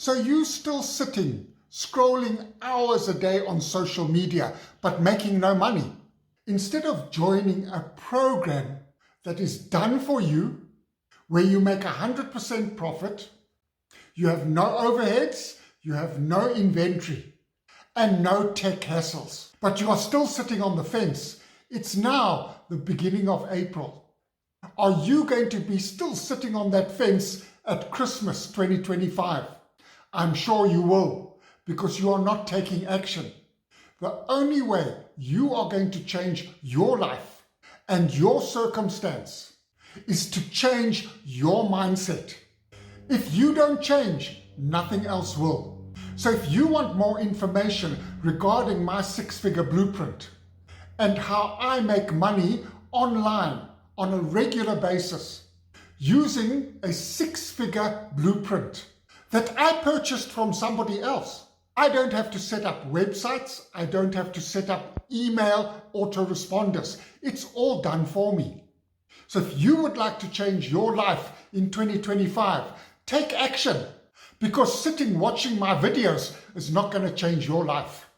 So you still sitting, scrolling hours a day on social media, but making no money. Instead of joining a program that is done for you, where you make 100% profit, you have no overheads, you have no inventory, and no tech hassles. But you are still sitting on the fence. It's now the beginning of April. Are you going to be still sitting on that fence at Christmas 2025? I'm sure you will, because you are not taking action. The only way you are going to change your life and your circumstance is to change your mindset. If you don't change, nothing else will. So if you want more information regarding my six-figure blueprint and how I make money online on a regular basis using a six-figure blueprint that I purchased from somebody else, I don't have to set up websites, I don't have to set up email autoresponders. It's all done for me. So if you would like to change your life in 2025, take action, because sitting watching my videos is not going to change your life.